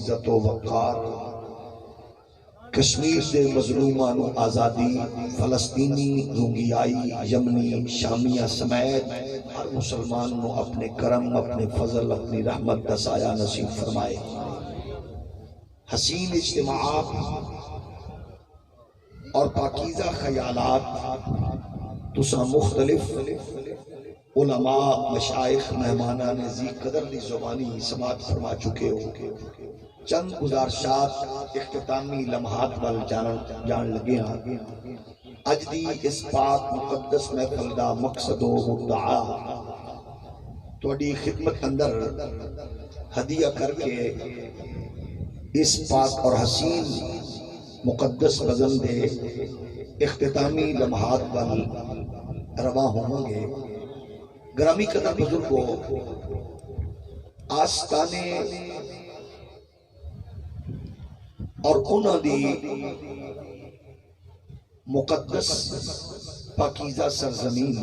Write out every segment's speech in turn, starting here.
عزت و وقار، کشمیر دے مظلوماں نو آزادی، فلسطینی، رونگیائی، یمنی، شامیہ سمیت ہر مسلمان نو اپنے کرم، اپنے فضل، اپنی رحمت دا سایہ نصیب فرمائے۔ حسین اجتماعات اور پاکیزہ خیالات تساں مختلف علماء، مشائخ، مہمانان ذی قدر دی زبانی سماعت فرما چکے ہو۔ چند گزارشات اختتامی لمحات وال جان لگے ہیں۔ اج دی اس پاک مقدس محفل دا مقصد و مدعا تہاڈی خدمت اندر ہدیہ کر کے اس پاک اور حسین مقدس بزم دے اختتامی لمحات وال رواں ہوں گے۔ گرامی قدر بزرگوں، آستانے اور انہاں دی مقدس پاکیزہ سرزمین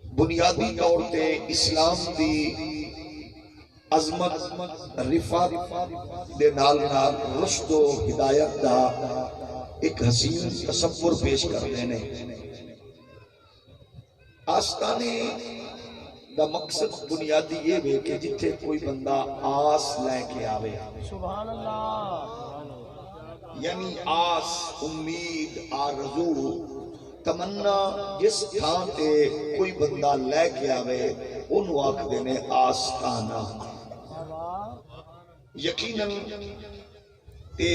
بنیادی طور تے اسلام دی عظمت، رفعت دے نال نال رشد و ہدایت دا ایک حسین تصور پیش کر دینے۔ آستانے دا مقصد بنیادی یہ ہے کہ جتھے کوئی بندہ آس لے کے آوے، سبحان اللہ، یعنی آس، امید، آرزو، تمنا جس تھان تے کوئی بندہ لے کے آوے انہوں آکھ دینے آستانہ۔ یقیناً تے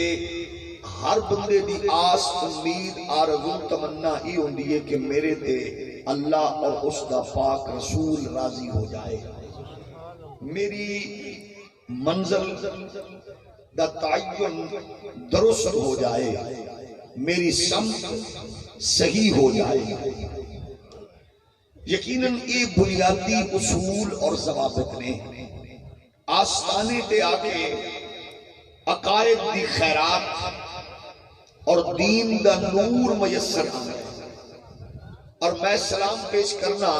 ہر بندے دی آس، امید، آرزو، تمنا ہی ہوندی ہے کہ میرے تے اللہ اور اس دا پاک رسول راضی ہو جائے، میری منزل دا تعین درست ہو جائے، میری سمت صحیح ہو جائے۔ یقیناً یہ بنیادی اصول اور ضوابط نے۔ آستانے تے آکے عقائد دی خیرات اور دین دا نور میسر آئے، اور میں سلام پیش کرنا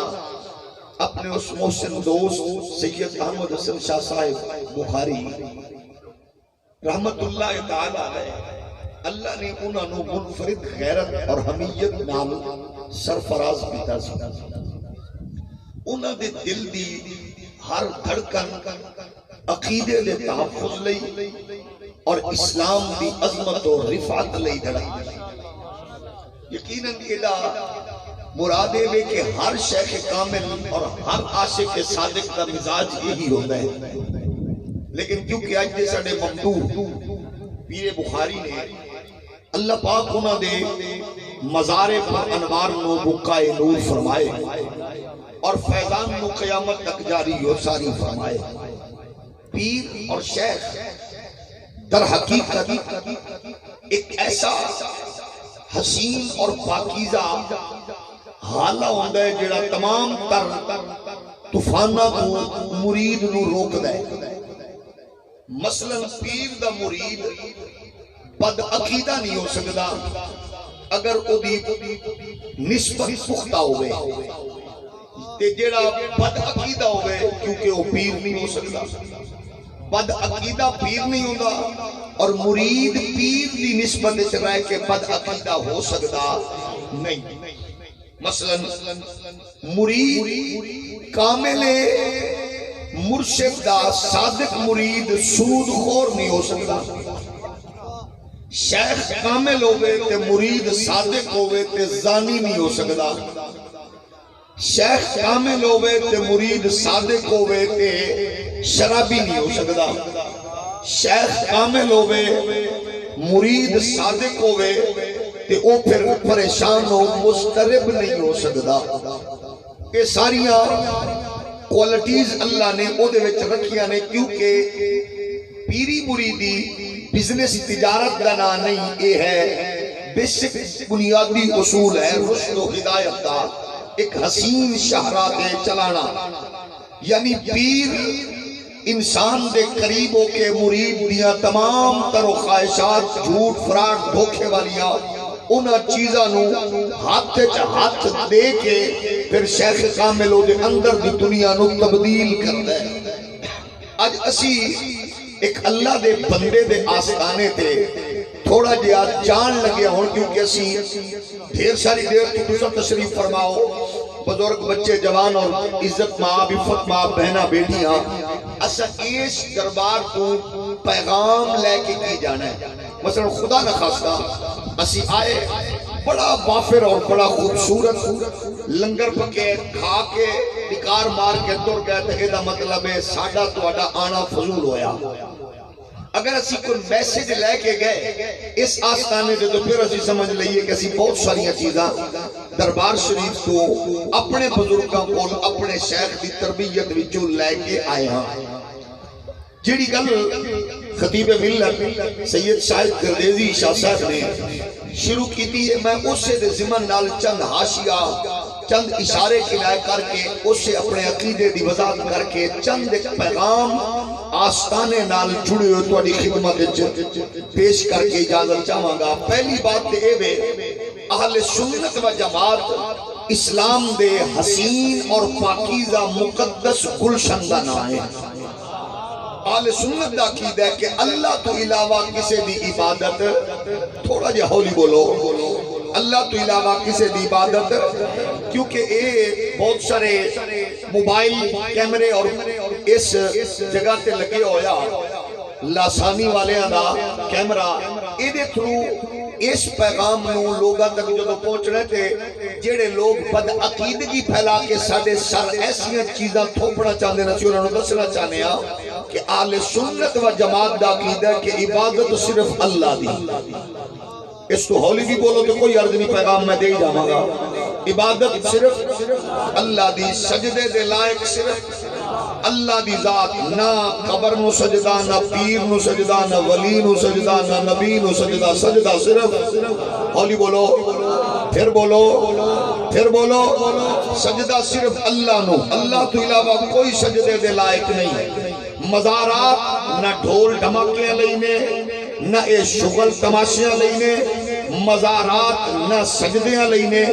اپنے اس محسن دوست سید احمد حسن شاہ صاحب بخاری رحمت اللہ تعالی علیہ، اللہ نے انہوں نے منفرد غیرت اور حمیت نال سرفراز کیتا سی۔ انہوں دے دل دی ہر دھڑکن عقیدے دے تحفظ لئی اور اسلام دی عظمت اور رفعت لئی دھڑک۔ یقیناً ایدہ مرادے میں کہ ہر شیخ کامل اور ہر عاشق صادق کا مزاج یہی ہوتا ہے، لیکن کیونکہ آج دے ساڑے ممدوح پیر بخاری نے اللہ پاک انہاں دے مزار پر انوار نو بقائے نور فرمائے اور فیضان نو قیامت تک جاری و ساری فرمائے۔ پیر اور شیخ در حقیقت ایک ایسا حسین اور پاکیزہ حالہ ہوندہ ہے جڑا تمام تر طوفانہ کو مرید نو روک دے۔ مثلا پیر دا مرید بد عقیدہ نہیں ہو سکتا اگر او دی نسبت پختہ ہوئے، تے جڑا بد عقیدہ ہوئے کیونکہ وہ پیر نہیں ہو سکتا۔ بد عقیدہ پیر نہیں ہوتا اور مرید پیر دی نسبت رہ کے بد عقیدہ ہو سکتا نہیں۔ مثلا مرید کامل مرشد دا صادق مرید سود خور نہیں ہو سکتا۔ شیخ کامل ہوئے تے مرید صادق ہوئے تے زانی نہیں ہو سکتا۔ شیخ کامل ہوئے تے مرید صادق ہوئے تے شرابی نہیں ہو سکتا۔ شیخ کامل ہوئے مرید صادق ہوئے تے او پھر پریشان ہو مسترب نہیں ہو سکتا۔ یہ ساریاں کوالٹیز اللہ نے او دے وچ رکھیاں نے، کیونکہ پیری مریدی بزنس تجارت کا نام نہیں، یہ ہے بیسک بنیادی اصول ہے رشد و ہدایت کا ایک حسین شاہراہ دے چلانا۔ یعنی پیر انسان دے قریب ہو کے مرید دیاں تمام تر و خواہشات، جھوٹ، فراڈ، دھوکے والیاں انہاں چیزاں نو ہاتھ دے کے پھر شیخ کامل دے اندر دی دنیا نو تبدیل کر دے۔ اج اسی ایک اللہ دے بندے دے آستانے تے تھوڑا جہا جان لگے ہون، کیونکہ اسی ڈھیر ساری دیر کی دوسرا تشریف فرماؤ، بزرگ بچے جوان اور عزت ماں عفت ماں بہنہ بیٹیاں، اسا اس دربار کو پیغام لے کے کی جانا ہے۔ مثلا خدا نہ خواستہ اسی آئے بڑا وافر اور بڑا خوبصورت لنگر پکے کھا کے ڈکار مار کے دور گئے تو یہ مطلب ہے ساڈا تہاڈا آنا فضول ہویا۔ اگر اسی کوئی میسج لے کے گئے اس آستانے دے تو پھر اسی سمجھ لئیے کہ اسی بہت ساری چیزاں دربار شریف کو اپنے بزرگاں کو اپنے شیخ دی تربیت وچوں لے کے آئے ہیں۔ جیڑی گل خطیب ملت سید شاہد گردیزی شاہ صاحب نے شروع کی تھی ہے، میں اسے دے ضمن نال چند حاشیہ چند اشارے کھلائے کر کے اسے اپنے عقیدے دی وضاحت کر کے چند ایک پیغام آستانے نال جڑے ہوئے تواڈی خدمت پیش کر کے اجازت چاہواں گا۔ پہلی بات تے اے اہل سنت و جماعت اسلام دے حسین اور پاکیزہ مقدس گلشن دا نام ہے۔ اہل سنت دا عقیدہ ہے کہ اللہ تو علاوہ کسے دی عبادت، تھوڑا جہا ہولی بولو، اللہ تو علاوہ کسے دی عبادت، کیونکہ اے بہت سارے موبائل کیمرے اور اس جگہ تے لگے ہویا لاسانی والے the camera, a they through اس پیغام نو لوگاں تک جو پہنچنے تھے جیڑے لوگ بد عقیدگی پھیلا کے ساڑے سر ایسیاں چیزاں تھوپڑا چاندے نہ چیونہ نو دسنا چاہنے کہ اہل سنت و جماعت دا عقیدہ ہے کہ عبادت صرف اللہ دی۔ اس تو ہولی بھی بولو تو کوئی عرض نہیں، پیغام میں دے ہی جاؤں گا۔ عبادت صرف اللہ دی، سجدے دے لائق صرف اللہ دی ذات، نہ قبر نو سجدہ، نہ پیر نو سجدہ، نہ ولی نو سجدہ، نہ نبی نو سجدہ، سجدہ صرف ہولی بولو، پھر بولو، پھر بولو، سجدہ صرف اللہ نو، اللہ تو علاوہ کوئی سجدے دے لائق نہیں۔ مزارات نہ ڈھول ڈھماکیاں لینے، نہ اے شغل تماشیاں لینے، مزارات نہ سجدیاں لینے،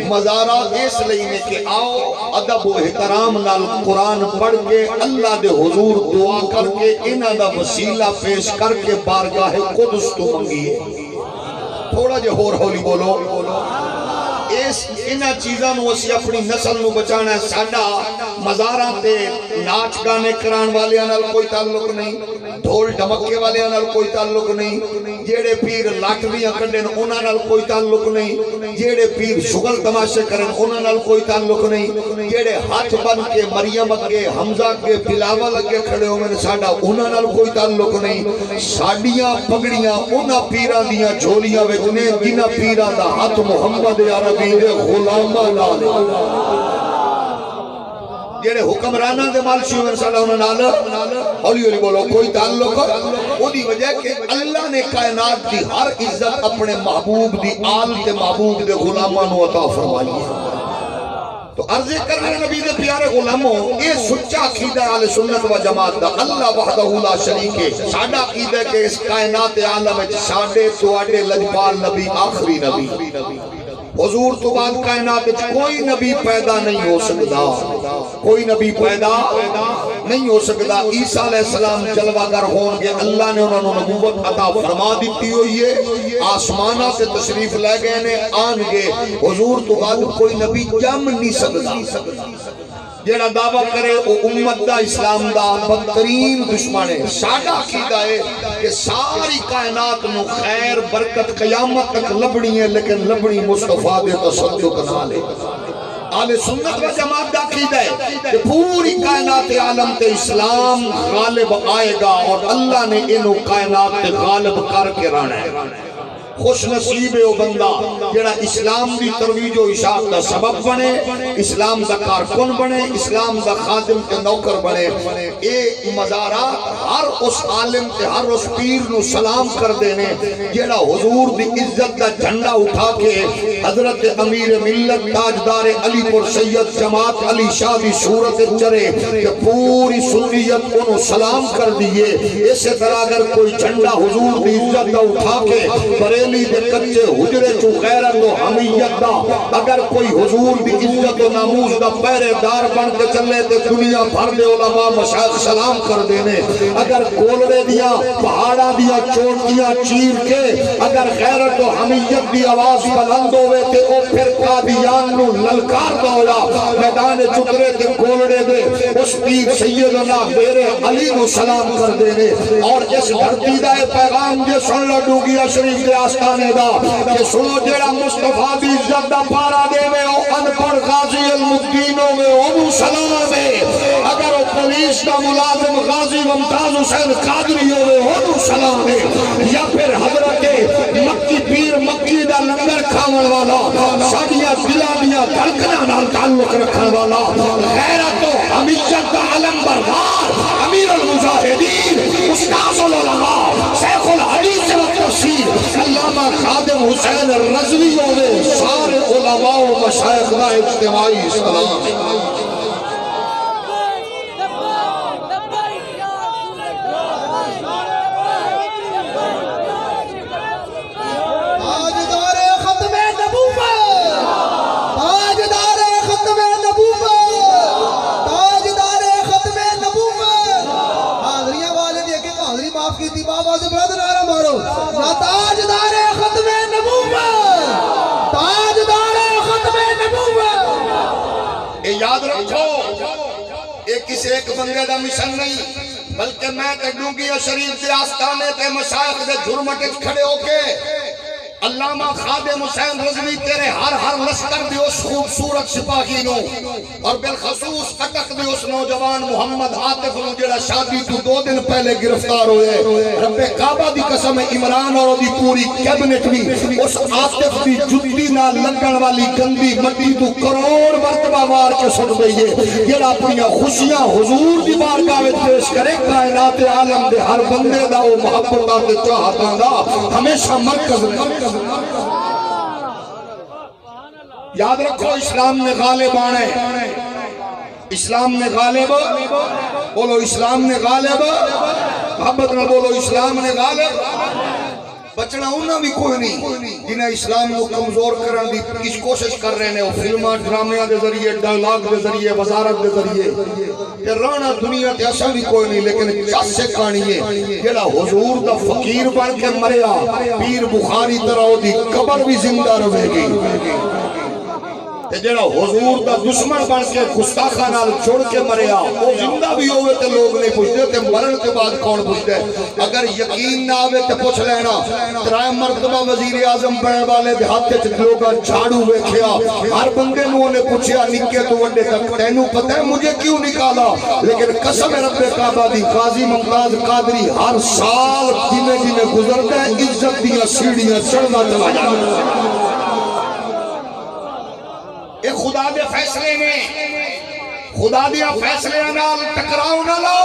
مزارات اس لینے کہ آؤ ادب و احترام نال قرآن پڑھ کے اللہ دے حضور دعا کر کے انہاں دا وسیلہ پیش کر کے بارگاہ قدس تو منگیے۔ تھوڑا جے ہور ہولی بولو، انہاں چیزاں نو اسی اپنی نسل نو بچانا ہے۔ ساڈا مزاراں تے ناچ گانے کران والیاں نال کوئی تعلق نہیں، ڈھول ڈھمکے والیاں نال کوئی تعلق نہیں، جیڑے پیر لاٹریاں کڈن انہاں نال کوئی تعلق نہیں، جیڑے پیر شغل تماشے کرن انہاں نال کوئی تعلق نہیں، جیڑے ہاتھ بن کے مریم اگے حمزہ اگے بلاول اگے کھڑے ہوئے ساڈا انہاں نال کوئی تعلق نہیں۔ ساڈیاں پگڑیاں انہاں پیراں دیاں جھولیاں وچ نے جنہاں پیراں دا ہاتھ محمد عربی دے غلاماں نال، جیڑے حکمرانہ دے مالشی ہوئے صلی اللہ علیہ وسلم، ہولی ہولی بولو، کوئی تعلق وہ دی وجہ کہ اللہ نے کائنات دی ہر عزت اپنے محبوب دی آل تے محبوب دے غلاماں نو عطا فرمائی ہے۔ تو عرض کرنے نبی دے پیارے غلاموں، یہ سچا عقیدہ اہل سنت و جماعت دا، اللہ وحدہ لا شریک ہے۔ ساڈا عقیدہ ہے کہ اس کائنات عالم وچ ساڈے تواڈے لجپال نبی آخری نبی، حضور تو بعد کائنات کوئی نبی پیدا نہیں ہو سکتا، کوئی نبی پیدا نہیں ہو سکتا۔ عیسیٰ علیہ السلام جلوہ گر ہون گے، اللہ نے انہوں نے نبوت عطا فرما دیتی ہوئی ہے، آسمانہ سے تشریف لے گئے نے آن گے، حضور تو بعد کوئی نبی جم نہیں سکتا۔ جیڑا دعویٰ کرے وہ امت دا اسلام دا بدترین دشمن ہے۔ ساڈا عقیدہ ہے کہ ساری کائنات نو خیر برکت قیامت تک لبنی ہے، لیکن لبنی مصطفیٰ دے تصدق نہ لے۔ اہل سنت و جماعت دا عقیدہ ہے کہ پوری کائنات عالم تے اسلام غالب آئے گا اور اللہ نے انہوں کائنات تے غالب کر کے رانا ہے۔ خوش نصیب ہے وہ بندہ جڑا اسلام دی ترویج و اشاعت دا سبب بنے، اسلام دا کارکن بنے، اسلام دا خادم تے نوکر بنے۔ ایک مزارات ہر اس عالم تے ہر اس پیر نو سلام کر دینے جڑا حضور دی عزت دا جھنڈا اٹھا کے حضرت امیر ملت تاجدار علی پور سید جماعت علی شاہ دی صورت چرے کہ پوری سنیت انہوں سلام کر دیئے۔ اسی طرح اگر کوئی جھنڈا حضور دی عزت دا اٹھا کے بریلوی گلی دے کچے حجرے چو غیرت و حمیت دا اگر کوئی حضور دی عزت و ناموس دا پہرے دار بن کے چلے تے دنیا بھر دے علماء مشائخ سلام کر دینے اگر کولڑے دیا پہاڑا دیا چوٹیاں چیر کے اگر غیرت و حمیت دی آواز بلند ہوئے تے او پھر قادیان نو للکار دولا میدان چکرے تے کولڑے دے اس پیر سیدنا میرے علی نو سلام کر دینے اور اس دھرتی دا پیغام جے سن لو ڈوگیا شریف دے آستانے دا کہ سنو جیڑا مصطفیٰ دی عزت دا پارا دے میں او انپڑھ غازی المدینوں میں او سلام ہے اگر او پولیس دا ملازم غازی ممتاز حسین قادری ہوئے او سلام ہے یا پھر حضرت مکی پیر مکی دا لنگر کھاون والا ساڑیاں دلانیاں دھڑکنا نال تعلق رکھنے والا غیرت و حمیت دا علم بردار امیر المجاہدین استاذ العلماء شیخ الحدیث و تفسیر علامہ خادم حسین رضوی ہوئے سارے علماء و مشائخ دا اجتماعی سلام یاد رکھو ایک کسی ایک بندے دا مشن نہیں بلکہ میں تے ڈونگیا شریف دے آستانے تے مشائخ دے جھرمٹے کھڑے ہو کے علامہ خادم حسین رضوی تیرے ہر لشکر دی اس خوبصورت سپاہی نو اور بالخصوص اٹک دی اس نوجوان محمد عاطف نو جڑا شادی تو 2 دن پہلے گرفتار ہوئے رب کعبہ دی قسم عمران اور دی پوری کیبنٹ بھی اس عاطف دی جدی نہ لگن والی گندی مٹی تو کروڑ مرتبہ مار کے سٹ دئیے جڑا اپنی خوشیاں حضور دی بارگاہ وچ پیش کرے کائنات عالم دے ہر بندے دا او محبت تے چاہتاں دا ہمیشہ مرکز یاد رکھو اسلام میں غالب آنے اسلام میں غالب بولو اسلام نے غالب محبت نہ بولو اسلام نے غالب بچنا انہاں بھی کوئی نہیں جنہیں اسلام کو کمزور کرن دی کس کوشش کر رہے ہیں فلماں ڈرامیاں دے ذریعے ڈائلاگ دے ذریعے وزارت دے ذریعے کہ رانا دنیا تے ایسا بھی کوئی نہیں لیکن چس سے کہانی ہے جڑا حضور دا فقیر بن کے مریا پیر بخاری طرح دی قبر بھی زندہ رہے گی جڑا حضور دا دشمن بن کے گستاخاں نال چھوڑ کے مریا وہ زندہ بھی ہوئے تے لوگ نہیں پوچھتے تے مرن کے بعد کون پوچھتے اگر یقین نہ آوے تے پوچھ لینا 3 مرتبہ وزیر اعظم بننے والے دے ہاتھ وچ لوگاں جھاڑو ویکھیا ہر بندے نوں نے پوچھیا نکے تو وڈے تک تینوں پتہ ہے مجھے کیوں نکالا لیکن قسم رب کعبہ دی غازی ممتاز قادری ہر سال جنے گزرتا ہے عزت دی سیڑھیاں چڑھدا چلا جاتا ہے ایک خدا دے فیصلے نے خدا دیا فیصلے نال ٹکراؤ نہ لو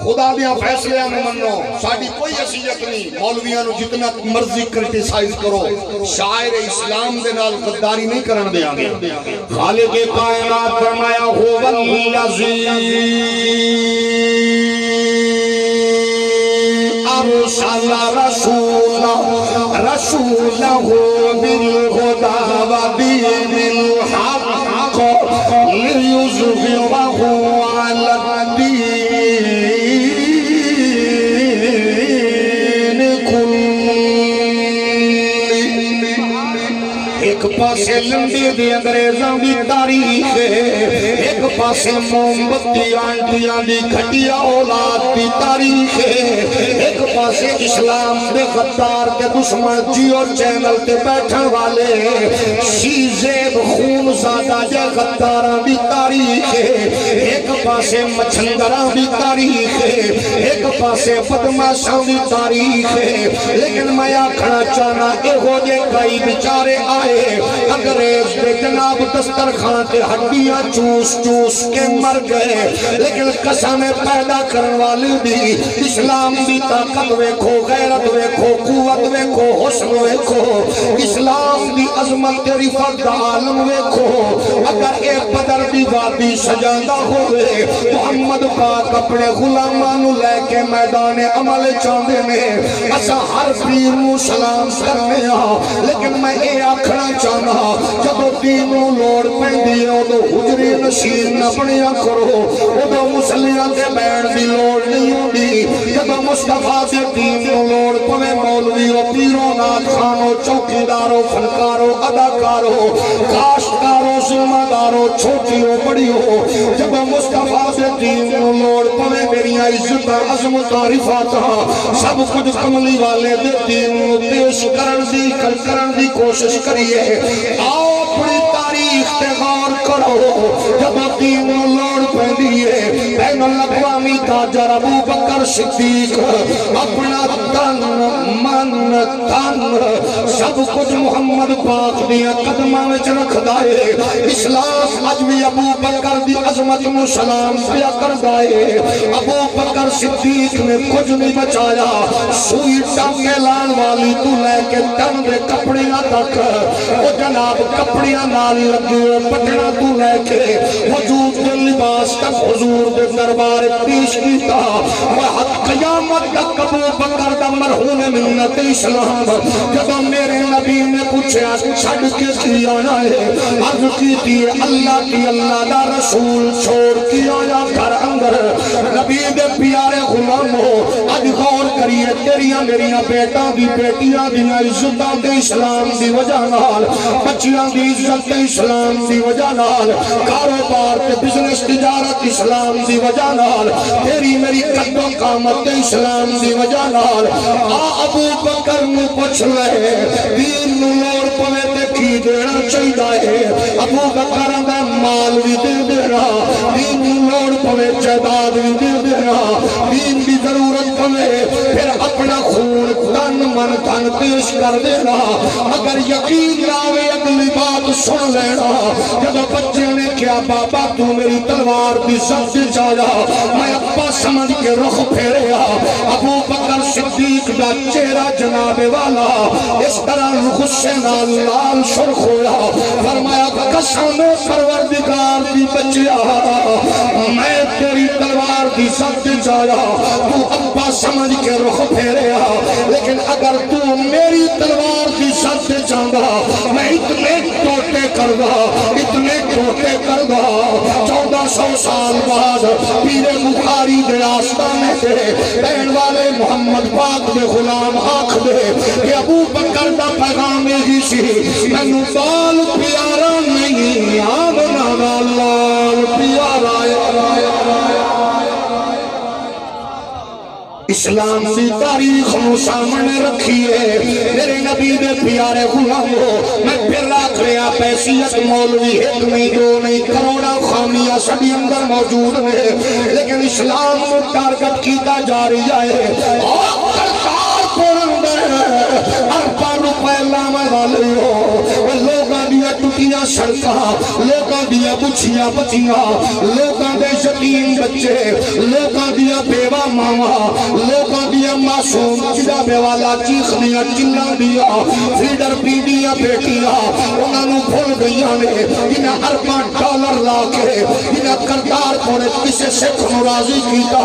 خدا دیا فیصلے نہ منو ساڈی کوئی حیثیت نہیں مولویاں نو جتنا مرضی کرٹیسائز کرو شاعر اسلام دے نال غداری نہیں کرن دیاں گے خالق کائنات فرمایا هو الذی ارسل رسولہ بالہدی ودین الحق لیظہرہ علی الدین کلہ ایک پاسے لمبی دی انگریزاں دی تاریخ ایک پاسے موم بتی آنٹیاں دی کھٹیا اولاد دی تاریخ ایک پاسے اسلام دے غدار کے دشمن جیو چینل تے بیٹھن والے شیزیب خون زادہ جے غداراں دی تاریخ ایک پاسے مچھندراں دی تاریخ ایک پاسے بدماشاں دی تاریخ لیکن میں آکھنا چاہنا اے ہو جے کئی بیچارے آئے انگریز دے جناب دسترخوان تے ہڈیاں چوس چوس کے مر گئے لیکن قسم پیدا کرن والی دی اسلام دی طاقت ویکھو غیرت ویکھو قوت ویکھو حسن ویکھو اسلام دی عظمت تے رفعت دا عالم ویکھو اگر اے بدر دی وادی سجاندا ہوئے محمد پاک اپنے غلاماں نو لے کے میدان عمل چاہتے ہیں اسا ہر پیر نو سلام کرنے ہاں لیکن میں یہ آکھنا چاہنا جب دین نو لوڑ پیندی ہے ادو حجری نشین نہ بنیا کرو ادو مسلیاں دے بیٹھ دی لوڑ نہیں ہوندی جب مصطفیٰ دے دین نو لوڑ پوے مولویو پیرو نات خانو چوکیدارو فنکارو اداکارو کاشتکارو ذمہ دارو چھوٹی ہو بڑی ہو جب مصطفیٰ دے دین نو لوڑ پوے میری عزت عظمت رفعت سب کچھ کملی والے دے دین نو پیش کرن دی کوشش کریے آؤ اپنی تاریخ تے غور کرو جب دین نو لوڑ پیندی ہے بین الاقوامی تاجر ابو بکر صدیق اپنا تن من تن سب کچھ محمد پاک دیا قدمہ میں رکھ دائے اسلام اج بھی ابو بکر دی عظمت نو سلام پیا کر دائے ابو بکر صدیق نے کچھ نہیں بچایا سوئی ٹانگے لان والی تو لے کے تن دے کپڑیاں تک وہ جناب کپڑیاں نال لگے پٹنا تو لے کے وجود کے لباس تک حضور دے دربار پیش کیتا وحد قیامت تک ابو بکر دا مرہون منت اسلام جب میرے نبی نے پوچھا چھڑ کے کی آنا ہے عرض کی تھی اللہ دا رسول چھوڑ کی آیا گھر اندر نبی دے پیارے غلام ہو اج غور کریے تیریاں میریاں بیٹاں دی بیٹیاں دی عزتاں دے اسلام دی وجہ نال بچیاں دی عزت دے اسلام دی وجہ نال کاروبار تے بزنس تجارت اسلام دی وجہ نال تیری میری قد و قامت تے اسلام دی وجہ نال ابو بکر نو پوچھ لے دین نو لوڑ پوے تے کی دینا چاہیے ابو بکر دا مال بھی دے دینا دین نو لوڑ پوے جائیداد بھی دے دینا دین بھی ضرورت پوے پھر اپنا خون تن من تن پیش کر دینا اگر یقین لاوے اگلی بات سن لینا جب بچے نے کیا بابا تو میری تلوار دی سب جایا میں ابا سمجھ کے رخ پھیریا ابو بکر صدیق دا چہرہ جناب والا اس طرح غصے نال لال سرخ ہویا فرمایا قسم پروردگار دی بچیا میں تیری تلوار دی سب جایا تو ابا سمجھ کے رخ پھیریا لیکن اگر تو میری تلوار دی سب جاندہ میں اتنے ٹوٹے کر دا 1400 سال بعد پیر بخاری دے آستانے دے بین والے محمد پاک دے غلام آنکھ دے کہ ابو بکر دا پیغام ہی سی مینو بال پیارا نہیں آمنا لال پیارا اسلام دی تاریخ نو سامنے رکھیے میرے نبی دے پیارے غلامو میں پھر رکھ رہا پیسیت مولوی ایک نہیں دو نہیں کروڑا خامیہ سبھی اندر موجود ہیں لیکن اسلام میں ٹارگٹ کیتا جا رہی ہے اور کرتار پر اندر ارپا روپے لامہ والے ہو لوگاں دیا ٹوٹیاں سڑکاں لوگاں دیا بچیاں بچیاں لوگاں دے یتیم بچے لوگاں دیا بیوہ ماما لوگاں دیا معصوم چڑابے والا چیخ دیا چلا دیا فیڈر پی دیا بیٹیا انہاں نو بھول گئیاں نے انہاں ارباں ڈالر لا کے انہاں کردار پورے کسے سکھ نرازی کیتا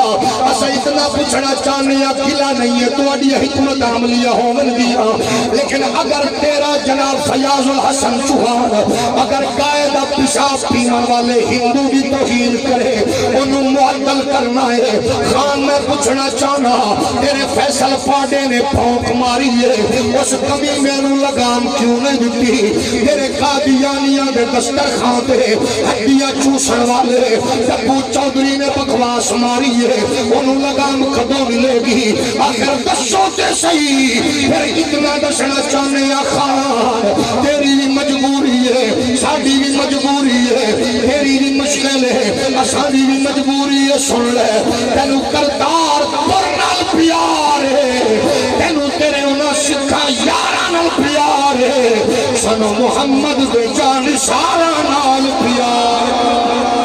اسا اتنا پوچھنا چاہنے یا کلا نہیں ہے تو اڈی حکمت عملیہ ہومن دیا لیکن اگر تیرا جناب فیاض الحسن چوہان اگر قائدہ پیشاب پیمن والے ہندو بھی توہین کرے انہوں معدل کرنا ہے خان میں پوچھنا چاہنا تیرے فیصل پاڑے نے پھونک ماری ہے اس کبھی میرے لگام کیوں نہیں دیتی تیرے قادیانیاں دے دستر خان دے ہڈیاں چوسن والے ڈبو چودری نے بکواس ماری ہے انہوں لگام کدوں ملے گی آخر دسوں تے صحیح پھر اتنا دسنا چاہنے یا خان تیری بھی مجبوری ہے ساڑی بھی مجبوری ہے تیری بھی مشکل ہے اساڑی بھی مجبوری ہے سن لے تینو کردار پرنال پیار ہے تینو تیرے انہا سکھا یارانال پیار ہے سنو محمد دے جان سارا نال پیار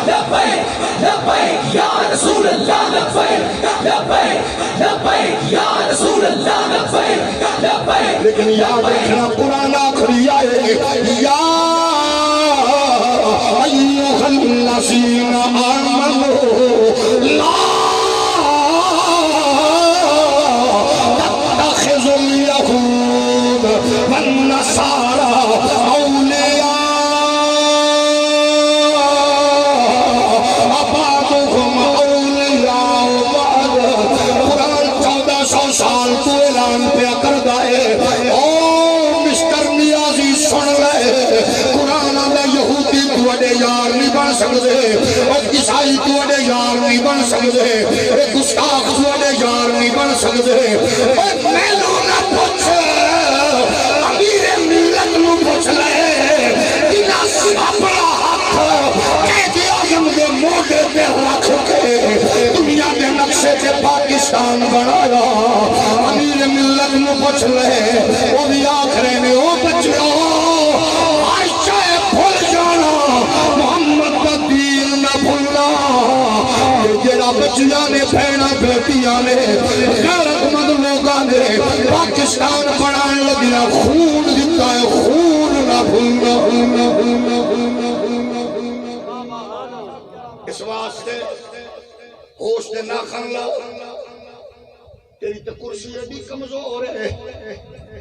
لبیک لبیک یا رسول اللہ لبیک لبیک لبیک یا رسول اللہ لبیک لبیک لیکن یاد رکھنا قرآن آخری آئے یا ایوہ الذین آمنوا لا سکتے، عیسائی تواڈے یار نہیں بن سکتے، گستاخ تواڈے یار نہیں بن سکتے۔ مینوں نہ پوچھ، امیر ملت نو پوچھ لے، جنہاں اپنا ہاتھ قائد اعظم دے موڈے تے رکھ کے دنیا دے نقشے تے پاکستان بنایا۔ امیر ملت نو پوچھ لے، وہ بھی آخرے نے او بچو محمد کا دین نہ بھولنا، جڑا بچیاں نے بہنا بیٹیاں نے غیرت مند لوگاں نے پاکستان بنان لگیا خون دیتا ہے، خون نہ بھولنا۔ اس واسطے ہوش دے ناخن لاؤ، تیری تے کرسی ایڈی کمزور ہے،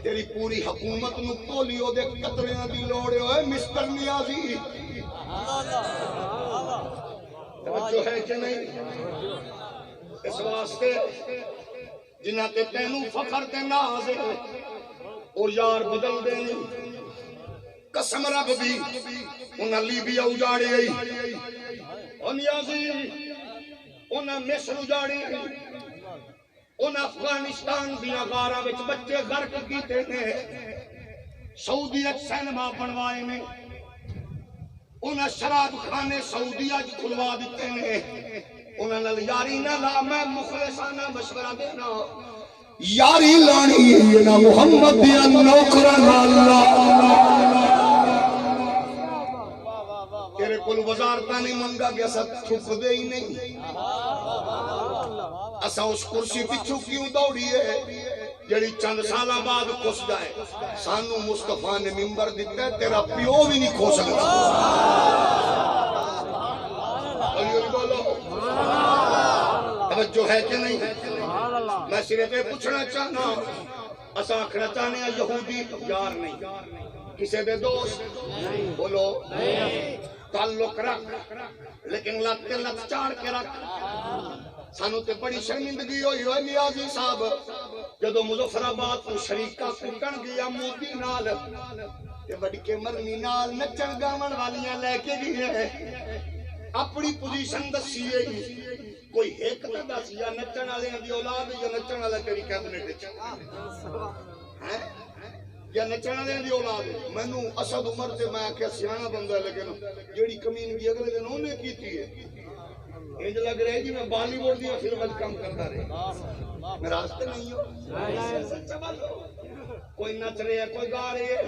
تیری پوری حکومت نو پولیو دے قطریاں دی لوڑ ہے مسٹر نیازی۔ توجہ ہے کہ نہیں؟ اس واسطے جنہ تے تینوں فخر تے ناز ہے اور یار بدل دینی، قسم رب بھی انہاں لیبیا اجاڑی گئی، اور نیازی انہاں مصر اجاڑی گئی، انہاں افغانستان دیا غاراں وچ بچے غرق کیتے نے، سعودیت سینما بنوائے نے، انہاں شراب خانے سعودیہ کھلوا دیتے نے، انہاں نال یاری نہ لا۔ میں مخلصانہ مشورہ دینا، یاری لانی نہ محمد دیا نوکران اللہ۔ تیرے کل وزارتہ نہیں منگا گیا، سب تھک دے ہی نہیں۔ اسا اس کرسی پچھو کیوں دوڑیے جڑی چند سالہ بعد کھس جائے؟ سانو مصطفیٰ نے ممبر دیتا ہے، تیرا پیو بھی نہیں کھو سکتا۔ توجہ ہے کہ نہیں؟ میں صرف یہ پوچھنا چاہنا، اسا آکھنا چاہنے ہیں یہودی یار نہیں، کسے دے دوست بولو، تعلق رکھ لیکن لت لت چاڑ کے رکھ۔ سانو تے بڑی شرمندگی ہوئی ہوئے نیازی صاحب جدو مظفر آباد کو شریکہ کٹن گیا مودی نال تے بڑی کے مرنی نال نچن گاون والیاں لے کے گئے، اپنی پوزیشن دسی ہے، کوئی ایک تے دس یا نچن والے دی اولاد یا نچن والا تیری کیبنٹ وچ ہیں یا نچن والے دی اولاد۔ مینوں اسد عمر تے میں کہ سیاںا بندہ ہے، لیکن جیڑی کمینگی اگلے دن انہوں نے کیتی ہے انج لگ رہا ہے جی میں بالی ووڈ دیا فلم وچ کام کرتا رہا، میرا راستے نہیں ہو، کوئی نچ رہے ہے کوئی گا رہے ہے۔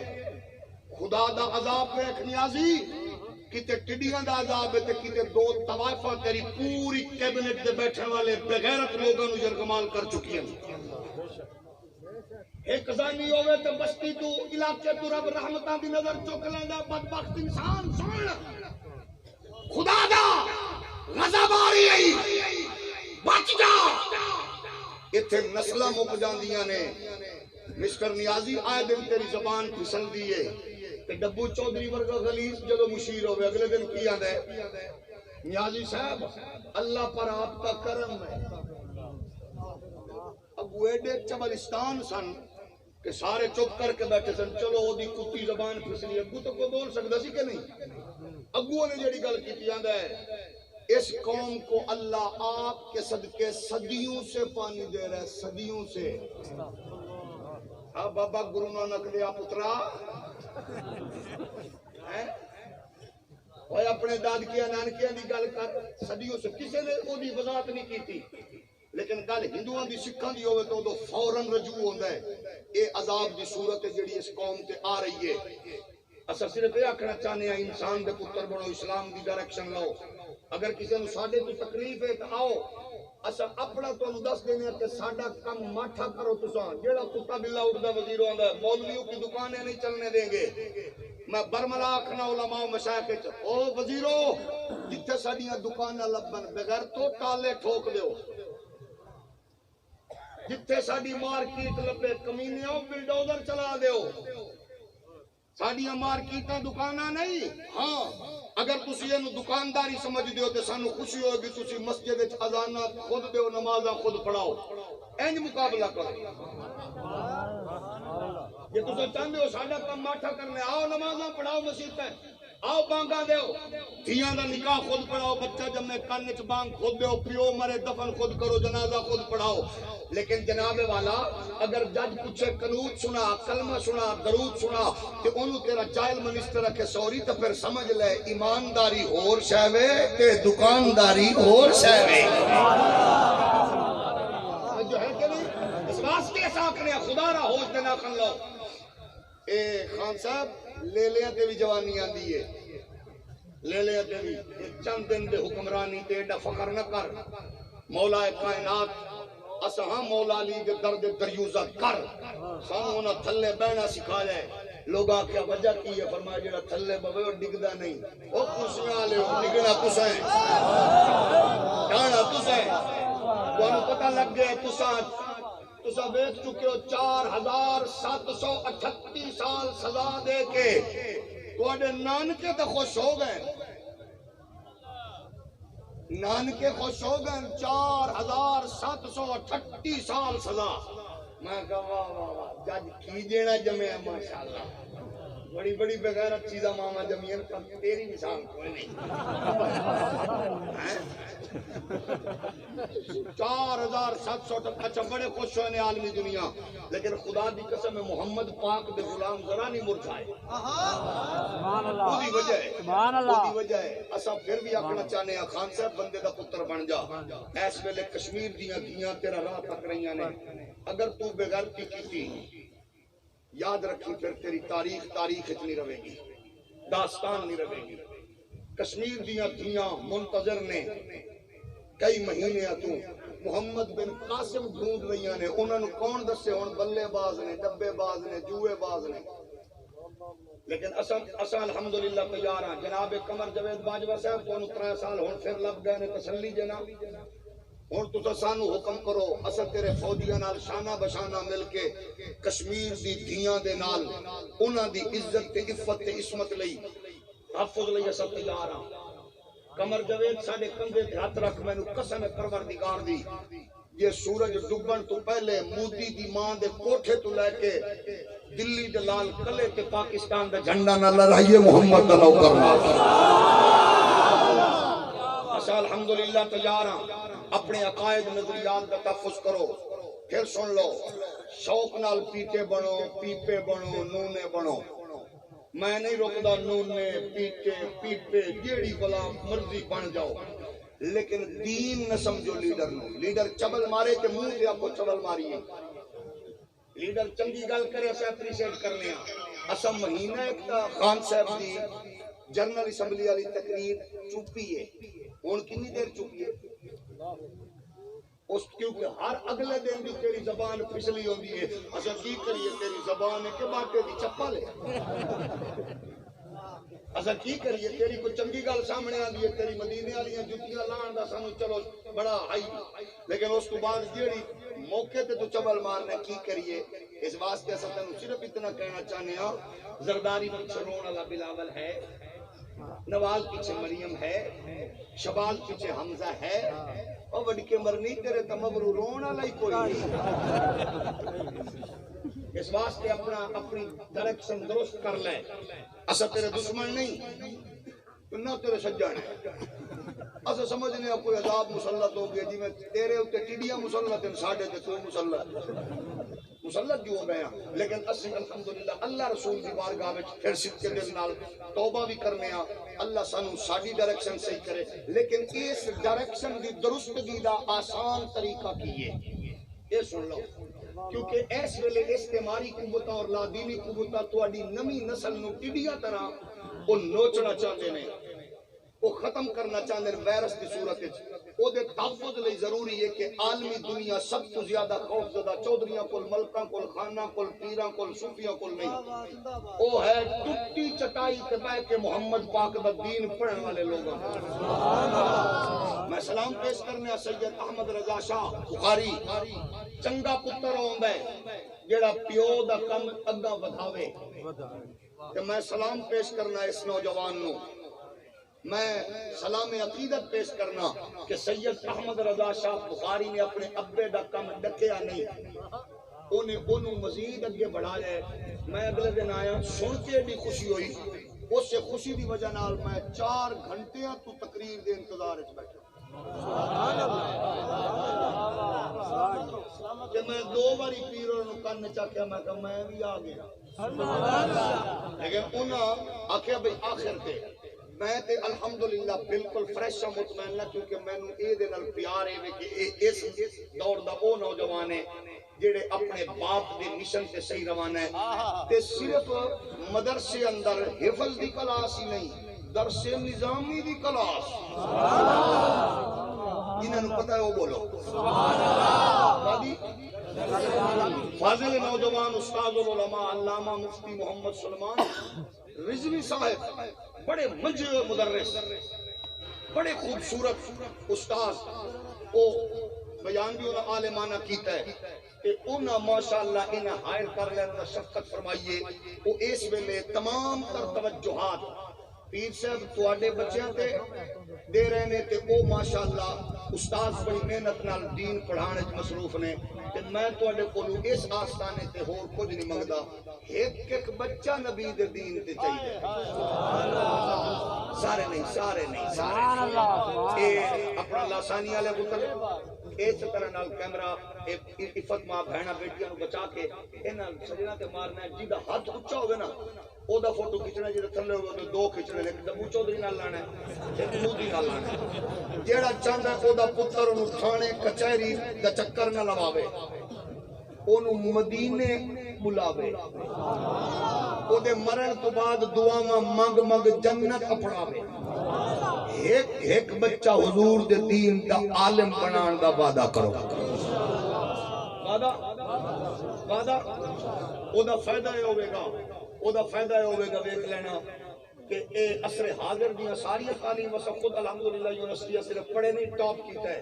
خدا دا عذاب ویکھ نیازی، کتے ٹڈیاں دا عذاب ہے تے کتے دو طوائفاں تیری پوری کیبنٹ دے بیٹھن والے بغیرت لوگاں نو یرغمال کر چکی ہیں۔ ایک زانی ہوئے تے بستی تو علاقے تو رب رحمتاں دی نظر چک لیندا۔ بدبخت انسان سن خدا دا غضب آ رہی ہے، بچ جا۔ اتھے نسلہ مک جاندیاں نے۔ مسٹر نیازی آئے دن تیری زبان پھسل دیئے کہ ڈبو چودھری ورگا غلیظ جدو مشیر ہوئے اگلے دن کی آدھا ہے نیازی صاحب اللہ پر آپ کا کرم ہے۔ اب وہ ایڈے چبلستان سن کہ سارے چپ کر کے بیٹھے سن، چلو وہ دی کتی زبان پھسلی، ابو تو کوئی بول سکتا سی کہ نہیں؟ ابو نے جڑی گل کی آدھا ہے اس قوم کو اللہ آپ کے صدقے صدیوں سے پانی دے رہا ہے، صدیوں سے۔ ہاں بابا گرو نانک دیا پترا اور اپنے دادکیاں نانکیاں دی گل کر، صدیوں سے کسی نے وہ دی وضاحت نہیں کی تھی، لیکن گل ہندوؤں دی سکھاں دی ہوئے تو فوراً رجوع ہوتا ہے۔ اے عذاب دی صورت ہے جڑی اس قوم تے آ رہی ہے۔ اسا صرف یہ آکھنا چاہنے ہیں انسان دے پتر بنو، اسلام دی ڈائریکشن لاؤ۔ اگر کسی نے ساڈے تو تکلیف ہے تو آؤ اسا اپنا تو دس دینے کہ ساڈا کم ماٹھا کرو تساں۔ جیڑا کتا بلا اٹھدا وزیر آندا ہے مولویوں کی دکانیں نہیں چلنے دیں گے۔ میں برملا آکھنا علماء مشائخ وچ او وزیرو جتھے ساڈیاں دکاناں لبن بغیر تو تالے ٹھوک دیو، جتھے ساڈی مارکیٹ لبے کمینیاں بلڈوزر چلا دیو۔ ساڈیاں مارکیٹاں دکاناں نہیں۔ ہاں اگر تسی اینو دکانداری سمجھ دیو تے سانو خوشی ہوگی، تسی مسجد وچ اذاناں خود دیو، نمازاں خود پڑھاؤ، انج مقابلہ کرو۔ جے تسی چاہندے ہو ساڈا کم ماٹھا کرنے، آؤ نمازاں پڑھاؤ مسجد تے، آؤ بانگا دیو دھیاں دا نکاح خود پڑھاؤ بچہ جمے کن وچ بانگ خود دیو پیو مرے دفن خود کرو جنازہ خود پڑھاؤ لیکن جناب والا اگر جج پوچھے قنوت سنا کلمہ سنا درود سنا تے اونوں تیرا جائل منسٹر رکھے سوری تے پھر سمجھ لے ایمانداری ہور شے وے تے دکانداری ہور شے وے جو ہے کہ نہیں اس واسطے ایسا کرنے خدا را ہوش تے نہ کن لو اے خان صاحب لے لیا تے بھی جوانی آندی ہے لے لیا تے بھی چند دن دے حکمرانی تے ایڈا فخر نہ کر مولا کائنات اسا ہاں مولا علی دے درد دریوزہ کر سانو انہاں تھلے بہنا سکھا جائے لوگاں کیا وجہ کی ہے فرمایا جڑا تھلے بوے وہ ڈگدا نہیں او کسیاں لے ڈگنا تساں جانا تساں تانوں پتہ لگ گیا تساں ویچ چکے ہو 4738 سال سزا دے کے تواڈے نانکے تے خوش ہو گئے نانکے خوش ہو گئے 4738 سال سزا میں کہا واہ واہ واہ جج کی دینا جمع ہے ماشاءاللہ بڑی بڑی بغیرت چیزاں ماما جمعین پر تیری مثال کوئی نہیں 4700 اچھا بڑے خوش ہوئے عالمی دنیا لیکن خدا دی قسم محمد پاک دے غلام ذرا نہیں مرجھائے وہی وجہ ہے اسا پھر بھی آکھنا چاہنے ہیں خان صاحب بندے دا پتر بن جا اس ویلے کشمیر دیاں دھیاں تیرا راہ تک رہیاں نے اگر تو بغیرتی کیتی یاد رکھی پھر تیری تاریخ نہیں رہے گی داستان نہیں رہے گی کشمیر دیاں دھیاں منتظر نے کئی مہینے تو محمد بن قاسم ڈھونڈ رہیاں نے انہاں نو کون دسے ہن بلے باز نے ڈبے باز نے جوئے باز نے لیکن اسا الحمدللہ تیار ہاں جناب قمر جاوید باجوہ صاحب کو 3 سال ہن پھر لب گئے نے تسلی جناب ہن تو سانو حکم کرو اسا تیرے فوجیاں نال شانہ بشانہ مل کے کشمیر دی دھیاں دے نال انہاں دی عزت تے عفت تے عصمت لئی تحفظ لئی اسا تیار ہاں قمر جاوید ساڈے کندھے تے ہاتھ رکھ مینوں قسم پروردگار دی یہ سورج ڈبن تو پہلے مودی دی ماں دے کوٹھے تو لے کے دلی دے لال قلعے تے پاکستان دا جھنڈا نہ لہرائیے محمد دا نوکر اسا الحمدللہ تیار ہاں اپنے عقائد نظریات کا تحفظ کرو پھر سن لو شوق نال پیتے بنو پیپے بنو نونے بنو میں نہیں روکدا نونے پیتے پیپے جیڑی بلا مرضی بن جاؤ لیکن دین نہ سمجھو لیڈر نو لیڈر چبل مارے کہ منہ سے آپ کو چبل ماری ہے لیڈر چنگی گل کرے اسے اپریشیٹ کرنے ہیں اسا مہینہ ایک تا خان صاحب دی جنرل اسمبلی والی تقریر چپی ہے ہن کتنی دیر چپی ہے اس کیونکہ ہر اگلے دن بھی تیری زبان پھسلی ہوندی ہے اسا کی کریے تیری زبان ہے کہ باٹے دی چپل ہے اسا کی کریے تیری کوئی چنگی گل سامنے آندی ہے تیری مدینے والیاں جُتیاں لان دا سانو چلو بڑا ہائی لیکن اس تو بعد جیڑی موقع تے تو چبل مارنے کی کریے اس واسطے اسا تینوں صرف اتنا کہنا چاہنے ہاں زرداری پیچھے رون والا بلاول ہے نواز پیچھے مریم ہے شبال پیچھے حمزہ ہے اور وڈ کے مرنی تیرے تمبرو رون والا ہی کوئی نہیں اس واسطے اپنی ڈائریکشن درست کر لے اسا تیرے دشمن نہیں نہ تیرے سجن ہے اسا سمجھنے کوئی عذاب مسلط ہو گیا جی میں تیرے اوتے ٹڈیاں مسلط ہیں ساڈے تے تو مسلط جو ہو گیا لیکن اسی الحمدللہ اللہ رسول دی بارگاہ وچ پھر صدقے دل نال توبہ بھی کرنے ہاں اللہ سانو ساڈی ڈائریکشن صحیح کرے لیکن اس ڈائریکشن دی درستگی دا آسان طریقہ کی ہے یہ سن لو کیونکہ اس ویلے استعماری قوتاں اور لادینی قوتاں تواڈی نمی نسل نو ٹڈیاں طرح وہ نوچنا چاہتے ہیں وہ ختم کرنا چاہتے ہیں وائرس کی صورت وہ دے تحفظ لئی ضروری ہے کہ عالمی دنیا سب تو زیادہ خوف زدہ چودھریاں کول ملکاں کول خاناں کول پیراں کول صوفیاں کول نہیں وہ ہے ٹوٹی چٹائی تے بیٹھ کے محمد پاک دا دین پڑھن والے لوگ میں سلام پیش کرنے سید احمد رضا شاہ بخاری چنگا پتر ہوندا ہے جیڑا پیو دا کم اگا ودھاوے کہ میں سلام پیش کرنا اس نوجوان نو میں سلام عقیدت پیش کرنا کہ سید احمد رضا شاہ بخاری نے اپنے ابے دا کم ڈکیا نہیں انہیں مزید اگے بڑھایا ہے میں اگلے دن آیا سن کے بھی خوشی ہوئی اس سے خوشی دی وجہ نال میں 4 گھنٹے تو تقریر دے انتظار وچ بیٹھا کہ میں 2 باری پیروں نو کن چاکیا میں کہ میں بھی آ گیا لیکن انہاں آکھیا بھئی آخر تے میں تے الحمدللہ بالکل فریش مطمئن نہ کیونکہ مینوں اے دے نال پیار ہے کہ اس دور دا او نوجوان ہے جڑے اپنے باپ دے مشن تے صحیح روانہ ہے تے صرف مدرسے اندر حفظ دی کلاس ہی نہیں درس نظامی دی کلاس انہاں نوں پتہ ہے وہ بولو فاضل نوجوان استاد العلماء علامہ مفتی محمد سلمان رضوی صاحب بڑے منجے مدرس بڑے خوبصورت استاد او بیان بھی انہاں عالمانہ کیتا ہے کہ انہاں ماشاءاللہ انہاں حائر کر لیں تو شفقت فرمائیے وہ اس ویلے تمام تر توجہات پیر صاحب تواڈے بچیاں تے دے رہے نے تے او ماشاءاللہ استاد بڑی محنت نال دین پڑھانے وچ مصروف نے تے میں تواڈے کولوں اس آستانے تے ہور کچھ نہیں منگدا ایک ایک بچہ نبی دے دین تے چاہیے سارے نہیں اے اپنا لاسانی والے پتر اس طرح نال کیمرہ عفت ماں بہنا بیٹیاں نو بچا کے انہاں سجنا تے مارنا ہے جیدا ہاتھ اونچا ہوے نا او دا فوٹو کھچنا جے تھلے ہوے 2 کھچنے ایک دبو چودھری نال لانا ہے تے مودی نال لانا ہے جیڑا چاہندا ہے او دا پتر اونوں تھانے کچہری دا چکر نہ لواوے اونوں مدینے بلاوے او دے مرن تو بعد دعاواں منگ جنت اپناوے ایک بچہ حضور دے دین دا عالم بنان دا وعدہ کرو وعدہ او دا فائدہ یہ ہوئے گا ویکھ لینا کہ اے عصر حاضر دیاں ساری تعلیم وسا خود الحمدللہ یونیورسٹی صرف پڑھے نہیں ٹاپ کیتا ہے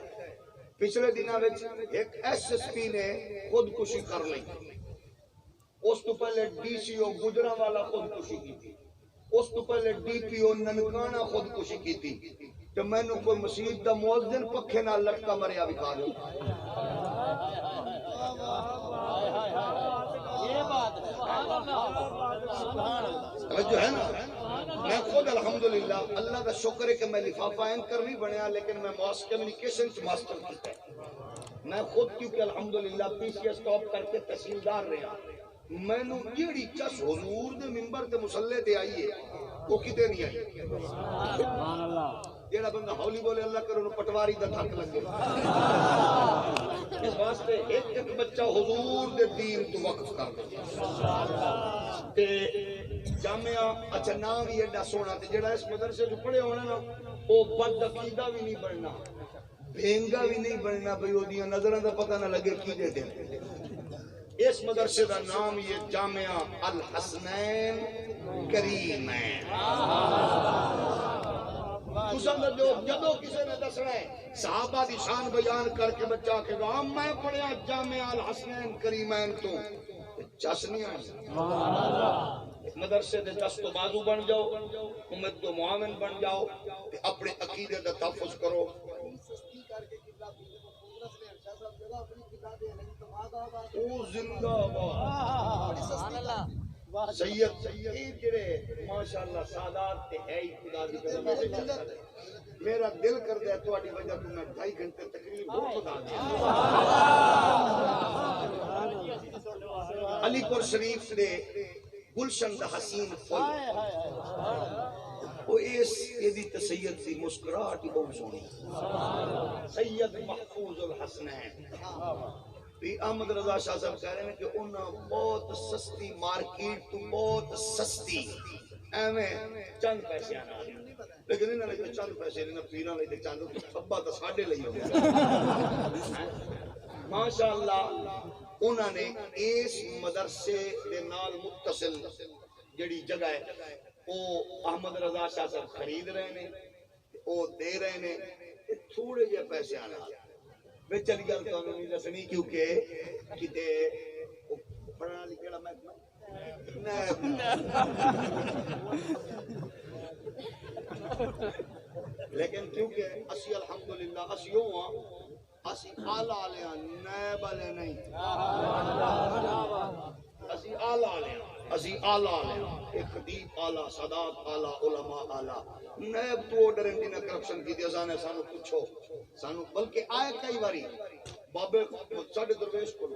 پچھلے دنوں وچ ایک ایس ایس پی نے خودکشی کر لی اس تو پہلے ڈی سی او گجرانوالا خودکشی کی تھی اس تو پہلے ڈی پی او ننکانہ خودکشی کی تھی کہ میں نے کوئی مسجد دا مؤذن پکھے نال لٹکا مریا دکھا دو جو ہے نا میں خود الحمدللہ اللہ کا شکر ہے کہ میں لفافہ اینکر نہیں بنیا لیکن میں ماس کمیونیکیشن سے ماسٹر کیتا ہے میں خود کیونکہ الحمدللہ پی سی ایس ٹاپ کر کے تحصیلدار رہا میں نو جیڑی چس حضور دے منبر تے مصلے تے آئی ہے وہ کتے نہیں آئی سبحان اللہ جیڑا بندہ ہولی بولے اللہ کرے انہوں پٹواری دا دھک لگے اس واسطے ایک بچہ حضور دے دین تو وقف کر دے تے جامعہ اچھا نام بھی ایڈا سونا تے جیڑا اس مدرسے جو پڑھے ہونا نا وہ بد عقیدہ بھی نہیں بننا بھینگا بھی نہیں بننا بھئی وہ دیاں نظریں دا پتہ نہ لگے کی دے دیں اس مدرسے دا نام یہ جامعہ الحسنین کریمین جدو کسی نے دسنا ہے صحابہ دی شان بیان کر کے بچہ کے گا میں پڑھیا جامعہ الحسنین کریمین تو چس نہیں آئی مدرسے دے دست و بازو بن جاؤ امت و معاون بن جاؤ اپنے عقیدے دا تحفظ کرو او زندہ باد سید جڑے ماشاءاللہ سادات تے ہے ہی خدا دی قسم میرا دل کردا ہے تہاڈی وجہ تو میں 2.5 گھنٹے تقریر ہو خدا دی علی پور شریف دے گلشن دا حسین پھل وہ اس ایدی سید دی مسکراہٹ ہی بہت سونی سید محفوظ الحسنین احمد رضا شاہ صاحب کہہ رہے ہیں کہ انہاں بہت سستی مارکیٹ تو بہت سستی ایویں چند پیسے آنا لیکن انہاں نے چند پیسے انہاں پیراں لے چند ابا تو ساڈے لئی ہو گیا ماشاءاللہ انہاں نے اس مدرسے دے نال متصل جڑی جگہ ہے وہ احمد رضا شاہ صاحب خرید رہے ہیں وہ دے رہے ہیں تھوڑے جے پیسے آنا میں چلی گل تو نہیں دسنی کیونکہ کتے پڑھنا لکھنا محکمہ لیکن کیونکہ اسی الحمدللہ اسی یوں ہاں اسی آلہ آلے ہیں نیب آلے نہیں اسی آلہ آلے ہیں اسی آلہ لیں ایک خطیب آلہ صدات آلہ علماء آلہ نیب تو ڈرن دینا کرپشن کی دیا سانے سانو پوچھو سانو بلکہ آئے کئی باری بابے ساڑھے درویش کو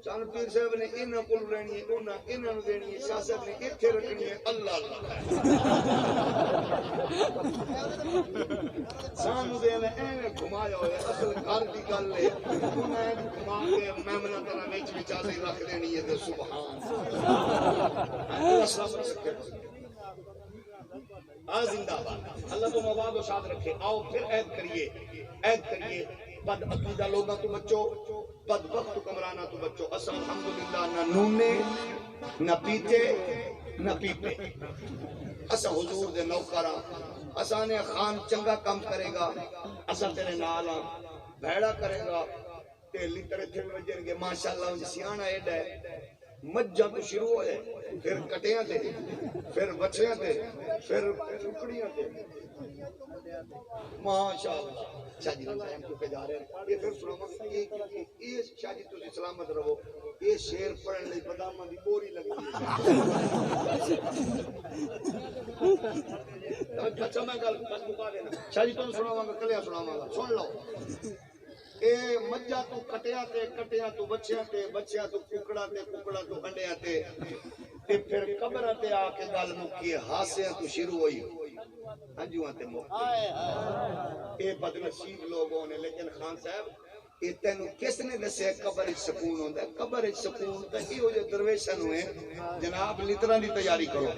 چند پیر صاحب نے انہاں کو رہنی ہے انہاں نو دینی ہے سیاست نے ایتھے رکھنی ہے اللہ اللہ سانو دینا ایویں گھمایا ہوئے اصل گھر دی گل ہے انہاں گھما کے میمنہ طرح وچ وچاسی رکھ دینی ہے تے سبحان اللہ سلام رکھے زندہ باد اللہ تو مباد و شاد رکھے آؤ پھر عہد کریے بد عقیدہ لوگاں تو بچو بد وقت کمرانہ تو بچو اسا الحمدللہ نہ نونے نہ پیتے نہ پیپے اسا حضور دے نوکراں اسا نے خان چنگا کام کرے گا اسا تیرے نال بھیڑا کرے گا تے لیترے تھے وجن گے ماشاءاللہ سیاںا ایڈا ہے مجھا تو شروع ہوئے پھر کٹیاں تھے پھر بچیاں تھے پھر ٹکڑیاں تھے ماشاءاللہ شاہ جی ہم کیونکہ جا رہے ہیں یہ پھر سناما یہ شاہ جی تجھے سلامت رہو یہ شیر پڑھن لئی بدامہ دی بوری لگی اچھا میں گل بس مکا دینا شاہ جی تجھے سناما گا کلیا سناما گا سن لو اے مجھا تو کٹیاں تو بچیاں تو ککڑا تو انڈیاں تے پھر قبر تے آ کے گل مکی ہاسیاں تو شروع ہوئی ہنجواں تے مکی اے بد نصیب لوگوں نے لیکن خان صاحب اے تینوں کس نے دسے قبر وچ سکون ہوندا ہے قبر وچ سکون تے ایہو جے درویشاں نوں ہے جناب لتراں دی تیاری کرو